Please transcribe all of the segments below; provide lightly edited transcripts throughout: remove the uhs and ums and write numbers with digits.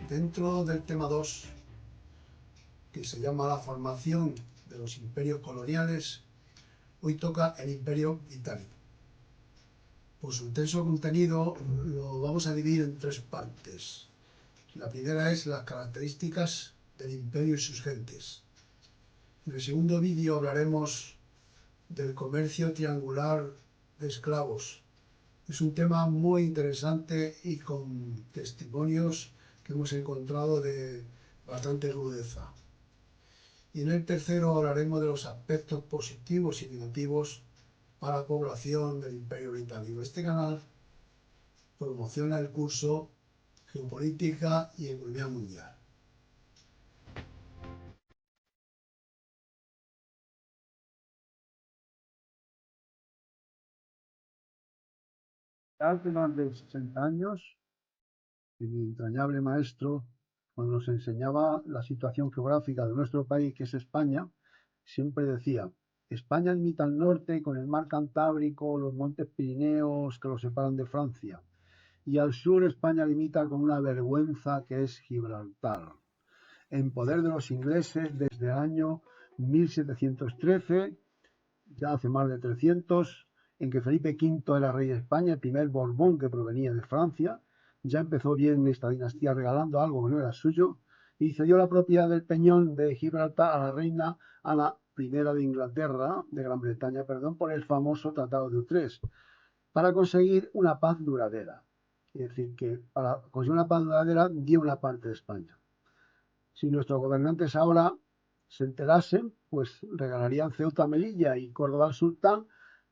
Dentro del tema 2, que se llama la formación de los imperios coloniales, hoy toca el Imperio Británico. Por su intenso contenido lo vamos a dividir en 3 partes. La primera es las características del imperio y sus gentes. En el segundo vídeo hablaremos del comercio triangular de esclavos. Es un tema muy interesante y con testimonios que hemos encontrado de bastante rudeza. Y en el tercero hablaremos de los aspectos positivos y negativos para la población del Imperio Británico. Este canal promociona el curso Geopolítica y Economía Mundial. Hace más de 60 años, mi entrañable maestro, cuando nos enseñaba la situación geográfica de nuestro país, que es España, siempre decía: España limita al norte con el mar Cantábrico, los montes Pirineos que lo separan de Francia, y al sur España limita con una vergüenza que es Gibraltar, en poder de los ingleses desde el año 1713, ya hace más de 300, en que Felipe V era rey de España, el primer Borbón que provenía de Francia. Ya empezó bien esta dinastía regalando algo que no era suyo y cedió la propiedad del peñón de Gibraltar a la reina Ana I de Inglaterra, de Gran Bretaña, perdón, por el famoso Tratado de Utrecht, para conseguir una paz duradera. Es decir, que para conseguir una paz duradera dio una parte de España. Si nuestros gobernantes ahora se enterasen, pues regalarían Ceuta, Melilla y Córdoba al sultán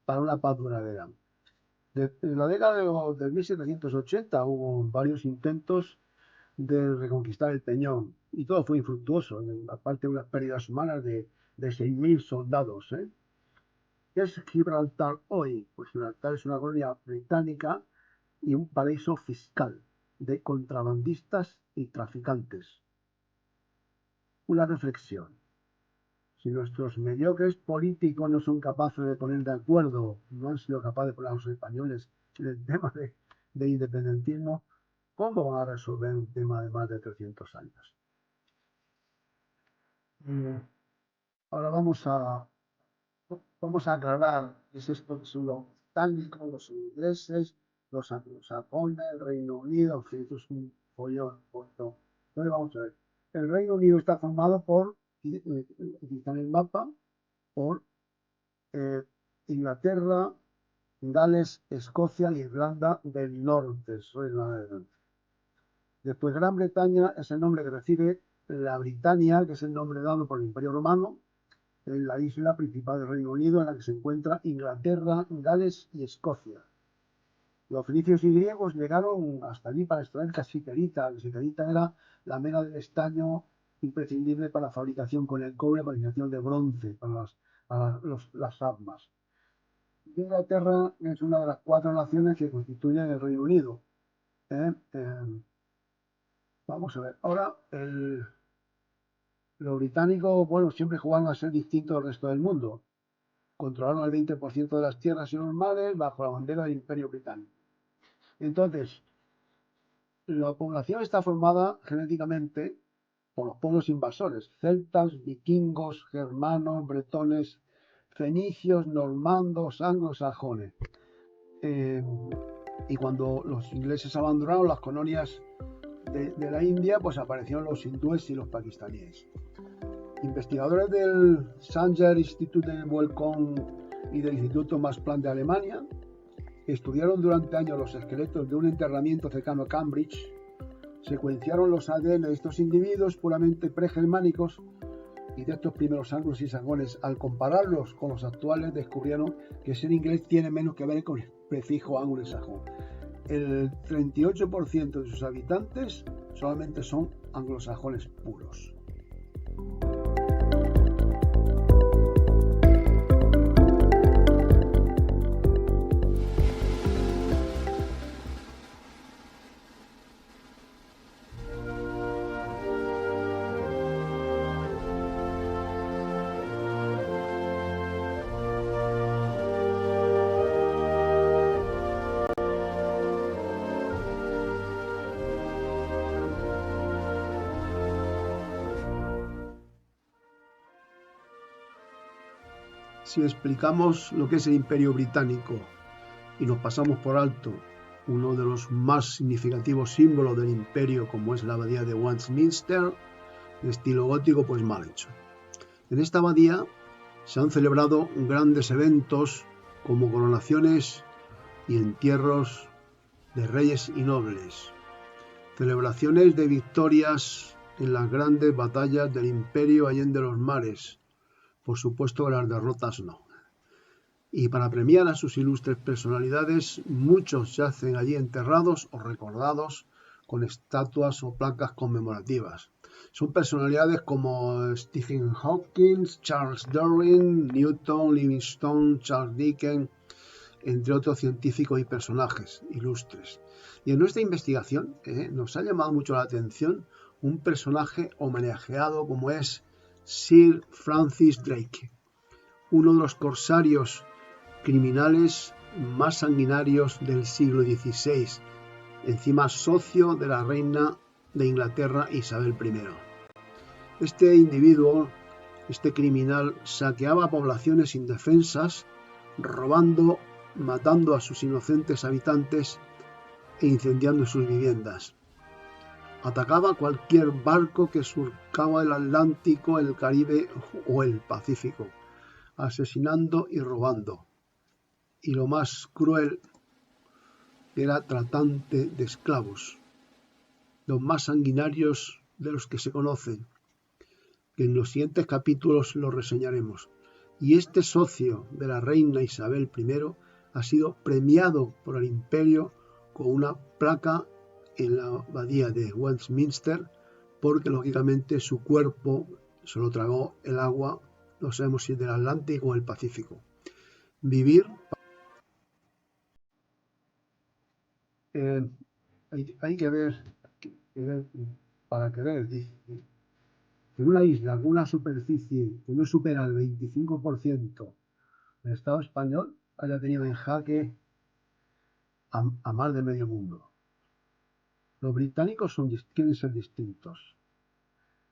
para una paz duradera. En la década de 1780 hubo varios intentos de reconquistar el Peñón y todo fue infructuoso, aparte de unas pérdidas humanas de 6.000 soldados. ¿Qué es Gibraltar hoy? Pues Gibraltar es una colonia británica y un paraíso fiscal de contrabandistas y traficantes. Una reflexión: si nuestros mediocres políticos no son capaces de poner de acuerdo, no han sido capaces de poner a los españoles en el tema de independentismo, ¿cómo van a resolver un tema de más de 300 años? Ahora vamos a aclarar qué es esto, son los británicos, los ingleses, los anglosajones, el Reino Unido, en fin, esto es un follón. Entonces vamos a ver. El Reino Unido está formado por, aquí está en el mapa, por Inglaterra, Gales, Escocia e Irlanda del Norte. Después Gran Bretaña es el nombre que recibe la Britania, que es el nombre dado por el Imperio Romano, en la isla principal del Reino Unido, en la que se encuentra Inglaterra, Gales y Escocia. Los fenicios y griegos llegaron hasta allí para extraer casiterita. La casiterita era la mena del estaño imprescindible para la fabricación con el cobre, para la fabricación de bronce, para las armas. Inglaterra es una de las 4 naciones que constituyen el Reino Unido. Vamos a ver. Ahora, los británicos, bueno, siempre jugaron a ser distintos al resto del mundo. Controlaron el 20% de las tierras y los mares bajo la bandera del Imperio Británico. Entonces, la población está formada genéticamente por los pueblos invasores: celtas, vikingos, germanos, bretones, fenicios, normandos, anglosajones. Y cuando los ingleses abandonaron las colonias de la India, pues aparecieron los hindúes y los pakistaníes. Investigadores del Sanger Institute de Wellcome y del Instituto Max Planck de Alemania estudiaron durante años los esqueletos de un enterramiento cercano a Cambridge, secuenciaron los ADN de estos individuos puramente pregermánicos y de estos primeros anglosajones. Al compararlos con los actuales, descubrieron que ser inglés tiene menos que ver con el prefijo anglosajón. El 38% de sus habitantes solamente son anglosajones puros. Si explicamos lo que es el Imperio Británico y nos pasamos por alto uno de los más significativos símbolos del imperio, como es la abadía de Westminster, de estilo gótico, pues mal hecho. En esta abadía se han celebrado grandes eventos como coronaciones y entierros de reyes y nobles, celebraciones de victorias en las grandes batallas del imperio allende los mares, por supuesto las derrotas no. Y para premiar a sus ilustres personalidades, muchos yacen allí enterrados o recordados con estatuas o placas conmemorativas. Son personalidades como Stephen Hawking, Charles Darwin, Newton, Livingstone, Charles Dickens, entre otros científicos y personajes ilustres. Y en nuestra investigación nos ha llamado mucho la atención un personaje homenajeado como es Sir Francis Drake, uno de los corsarios criminales más sanguinarios del siglo XVI, encima socio de la reina de Inglaterra Isabel I. Este individuo, este criminal, saqueaba poblaciones indefensas, robando, matando a sus inocentes habitantes e incendiando sus viviendas. Atacaba cualquier barco que surcaba el Atlántico, el Caribe o el Pacífico, asesinando y robando. Y lo más cruel, era tratante de esclavos, los más sanguinarios de los que se conocen, que en los siguientes capítulos lo reseñaremos. Y este socio de la reina Isabel I ha sido premiado por el imperio con una placa en la abadía de Westminster, porque lógicamente su cuerpo se lo tragó el agua, no sabemos si del Atlántico o el Pacífico. Vivir hay que ver para querer, dice, en una isla con una superficie que no supera el 25% del Estado español haya tenido en jaque a más de medio mundo. Los británicos quieren ser distintos.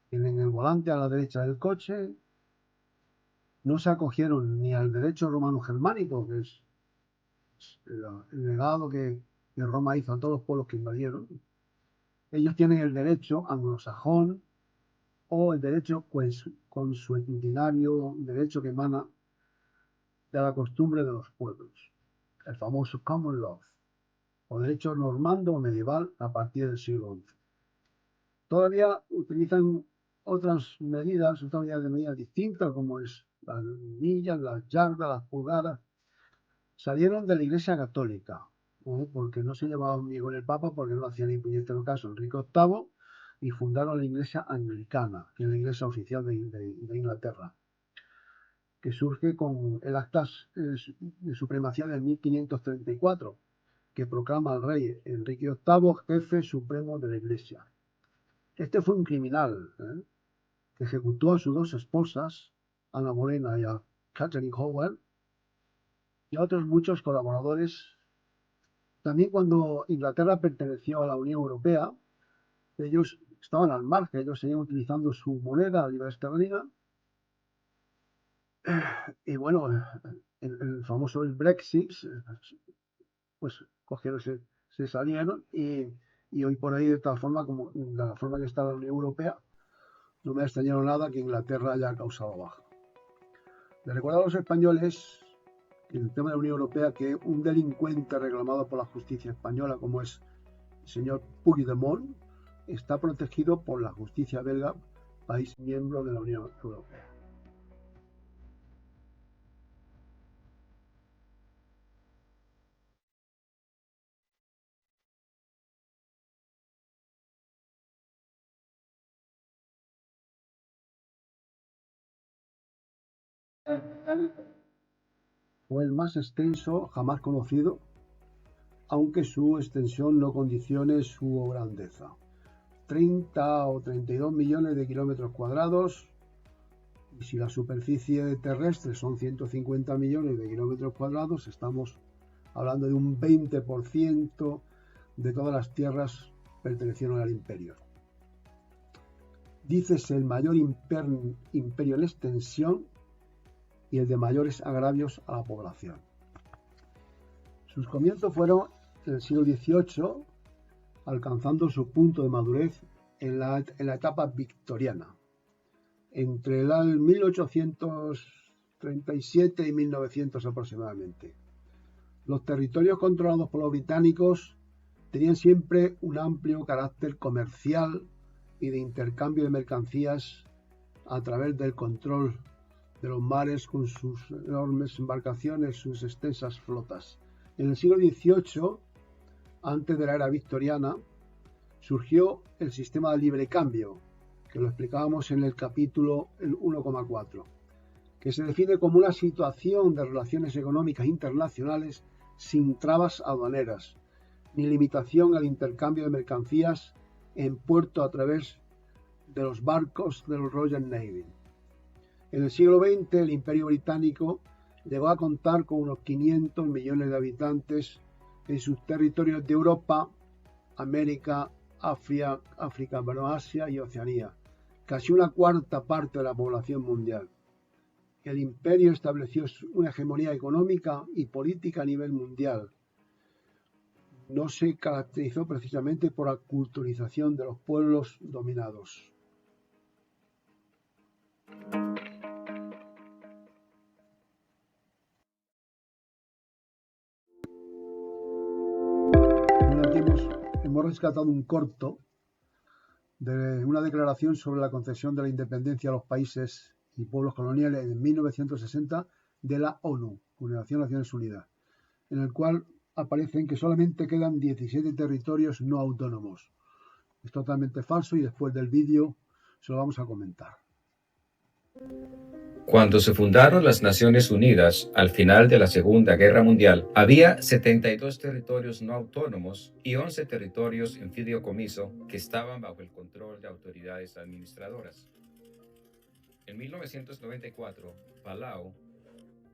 Tienen el volante a la derecha del coche, no se acogieron ni al derecho romano-germánico, que es el legado que Roma hizo a todos los pueblos que invadieron. Ellos tienen el derecho anglosajón o el derecho consuetudinario, derecho que emana de la costumbre de los pueblos, el famoso common law, o derecho normando o medieval a partir del siglo XI. Todavía utilizan otras medidas de medidas distintas, como es las millas, las yardas, las pulgadas. Salieron de la Iglesia Católica, porque no se llevaban bien con el Papa, porque no hacían ni puñetero caso Enrique VIII, y fundaron la Iglesia Anglicana, que es la iglesia oficial de Inglaterra, que surge con el acta de supremacía de 1534, que proclama al rey Enrique VIII jefe supremo de la Iglesia. Este fue un criminal que ejecutó a sus dos esposas, Ana Morena y a Catherine Howell, y a otros muchos colaboradores. También cuando Inglaterra perteneció a la Unión Europea, ellos estaban al margen, ellos seguían utilizando su moneda, la libra esterlina, y bueno, el famoso Brexit, pues cogieron, se salieron y hoy por ahí de tal forma como la forma que está la Unión Europea, no me ha extrañado nada que Inglaterra haya causado baja. Le recuerdo a los españoles, en el tema de la Unión Europea, que un delincuente reclamado por la justicia española, como es el señor Puigdemont, está protegido por la justicia belga, país miembro de la Unión Europea. Fue el más extenso jamás conocido, aunque su extensión no condicione su grandeza. 30 o 32 millones de kilómetros cuadrados, y si la superficie terrestre son 150 millones de kilómetros cuadrados, estamos hablando de un 20% de todas las tierras pertenecieron al imperio. Dícese el mayor imperio en extensión y el de mayores agravios a la población. Sus comienzos fueron en el siglo XVIII, alcanzando su punto de madurez en la etapa victoriana, entre el 1837 y 1900 aproximadamente. Los territorios controlados por los británicos tenían siempre un amplio carácter comercial y de intercambio de mercancías a través del control de los mares con sus enormes embarcaciones, sus extensas flotas. En el siglo XVIII, antes de la era victoriana, surgió el sistema de libre cambio, que lo explicábamos en el capítulo 1,4, que se define como una situación de relaciones económicas internacionales sin trabas aduaneras, ni limitación al intercambio de mercancías en puerto a través de los barcos de los Royal Navy. En el siglo XX, el Imperio Británico llegó a contar con unos 500 millones de habitantes en sus territorios de Europa, América, Asia, Asia y Oceanía, casi una cuarta parte de la población mundial. El imperio estableció una hegemonía económica y política a nivel mundial. No se caracterizó precisamente por la culturización de los pueblos dominados. Aquí hemos rescatado un corto de una declaración sobre la concesión de la independencia a los países y pueblos coloniales en 1960 de la ONU, Organización de Naciones Unidas, en el cual aparecen que solamente quedan 17 territorios no autónomos. Es totalmente falso y después del vídeo se lo vamos a comentar. Cuando se fundaron las Naciones Unidas al final de la Segunda Guerra Mundial, había 72 territorios no autónomos y 11 territorios en fideicomiso que estaban bajo el control de autoridades administradoras. En 1994, Palau,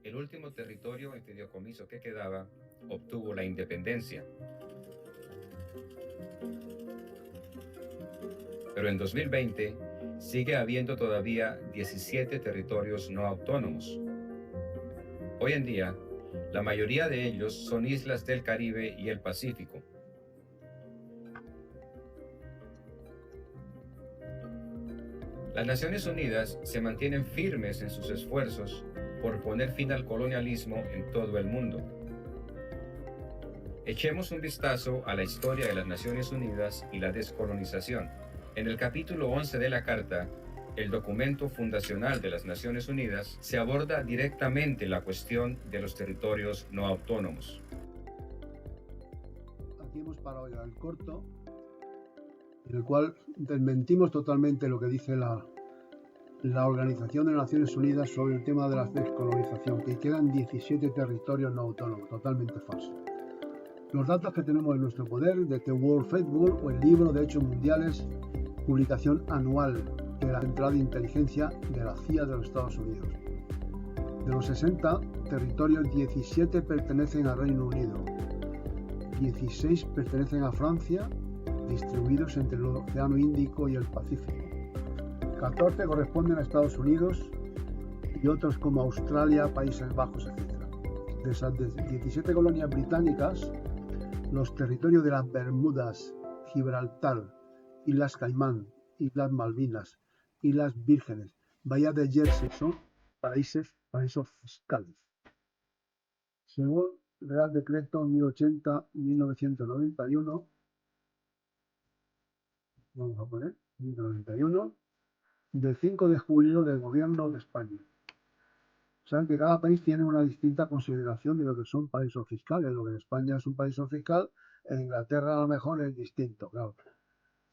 el último territorio en fideicomiso que quedaba, obtuvo la independencia. Pero en 2020 sigue habiendo todavía 17 territorios no autónomos. Hoy en día, la mayoría de ellos son islas del Caribe y el Pacífico. Las Naciones Unidas se mantienen firmes en sus esfuerzos por poner fin al colonialismo en todo el mundo. Echemos un vistazo a la historia de las Naciones Unidas y la descolonización. En el capítulo 11 de la Carta, el documento fundacional de las Naciones Unidas, se aborda directamente la cuestión de los territorios no autónomos. Aquí hemos parado ya el corto, en el cual desmentimos totalmente lo que dice la Organización de las Naciones Unidas sobre el tema de la descolonización, que quedan 17 territorios no autónomos, totalmente falso. Los datos que tenemos en nuestro poder de The World Factbook o el libro de Hechos Mundiales, publicación anual de la Central de Inteligencia de la CIA de los Estados Unidos. De los 60 territorios, 17 pertenecen al Reino Unido, 16 pertenecen a Francia, distribuidos entre el Océano Índico y el Pacífico. 14 corresponden a Estados Unidos y otros como Australia, Países Bajos, etc. De esas 17 colonias británicas, los territorios de las Bermudas, Gibraltar, Islas Caimán, Islas Malvinas, Islas Vírgenes, Bahía de Jersey son paraísos fiscales. Según Real Decreto 1080-1991, vamos a poner 1091, del 5 de julio del Gobierno de España. Saben que cada país tiene una distinta consideración de lo que son paraísos fiscales. Lo que en España es un paraíso fiscal, en Inglaterra a lo mejor es distinto, claro,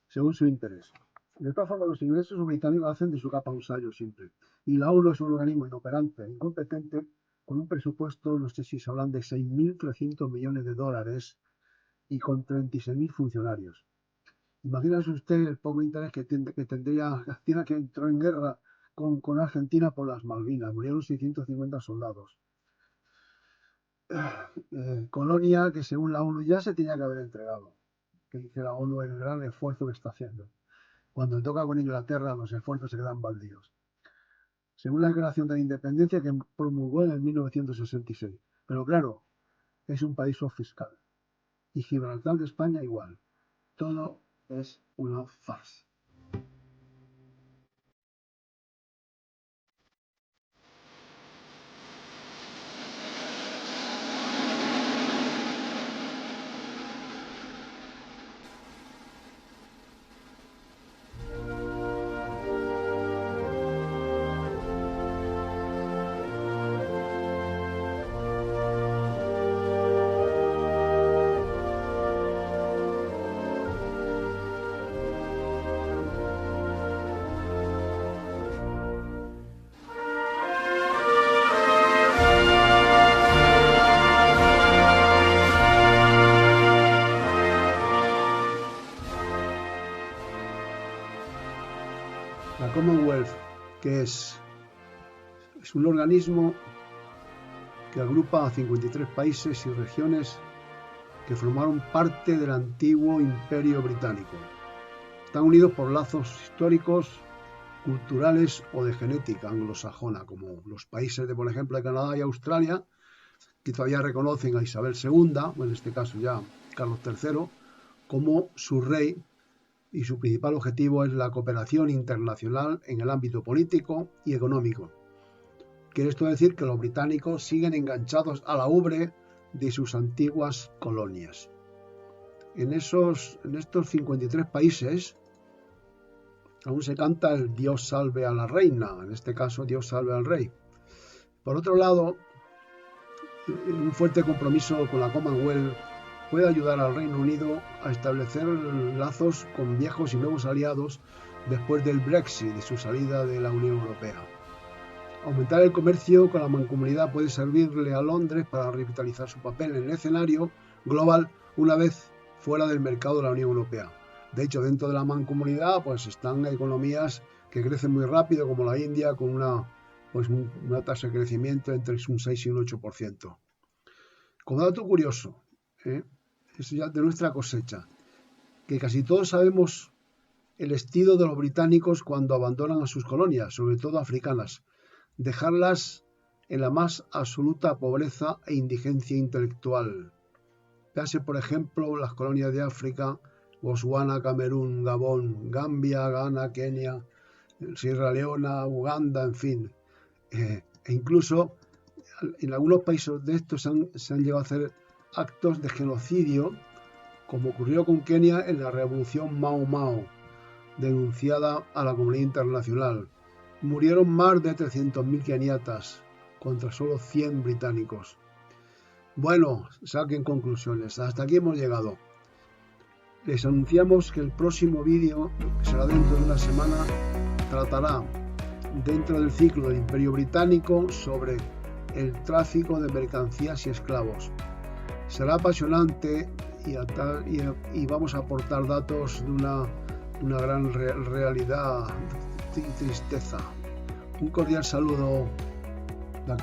según su interés. De todas formas, los ingleses o británicos hacen de su capa un sayo siempre. Y la ONU es un organismo inoperante, incompetente, con un presupuesto, no sé si se hablan de 6.300 millones de dólares y con 36.000 funcionarios. Imagínese usted el poco interés que tendría Argentina, que entró en guerra con Argentina por las Malvinas. Murieron 650 soldados. Colonia que según la ONU ya se tenía que haber entregado. Que dice la ONU el gran esfuerzo que está haciendo. Cuando toca con Inglaterra los esfuerzos se quedan baldíos. según la Declaración de la Independencia que promulgó en el 1966. Pero claro, es un país fiscal. Y Gibraltar de España igual. Todo es una farsa. La Commonwealth, que es un organismo que agrupa a 53 países y regiones que formaron parte del antiguo Imperio Británico. Están unidos por lazos históricos, culturales o de genética anglosajona, como los países de, por ejemplo, de Canadá y Australia, que todavía reconocen a Isabel II, o en este caso ya Carlos III, como su rey, y su principal objetivo es la cooperación internacional en el ámbito político y económico. Quiere esto decir que los británicos siguen enganchados a la ubre de sus antiguas colonias. En estos 53 países aún se canta el Dios salve a la reina, en este caso Dios salve al rey. Por otro lado, un fuerte compromiso con la Commonwealth puede ayudar al Reino Unido a establecer lazos con viejos y nuevos aliados después del Brexit, de su salida de la Unión Europea. Aumentar el comercio con la Mancomunidad puede servirle a Londres para revitalizar su papel en el escenario global una vez fuera del mercado de la Unión Europea. De hecho, dentro de la Mancomunidad pues están economías que crecen muy rápido, como la India, con una tasa de crecimiento entre un 6 y un 8%. Como dato curioso, eso ya de nuestra cosecha, que casi todos sabemos el estilo de los británicos cuando abandonan a sus colonias, sobre todo africanas, dejarlas en la más absoluta pobreza e indigencia intelectual. Véase, por ejemplo, las colonias de África, Botswana, Camerún, Gabón, Gambia, Ghana, Kenia, Sierra Leona, Uganda, en fin. E incluso en algunos países de estos se han llegado a hacer actos de genocidio, como ocurrió con Kenia en la revolución Mau Mau, denunciada a la comunidad internacional. Murieron más de 300.000 keniatas contra solo 100 británicos. Bueno, saquen conclusiones. Hasta aquí hemos llegado. Les anunciamos que el próximo vídeo, que será dentro de una semana, tratará, dentro del ciclo del Imperio Británico, sobre el tráfico de mercancías y esclavos. Será apasionante y vamos a aportar datos de una gran realidad y tristeza. Un cordial saludo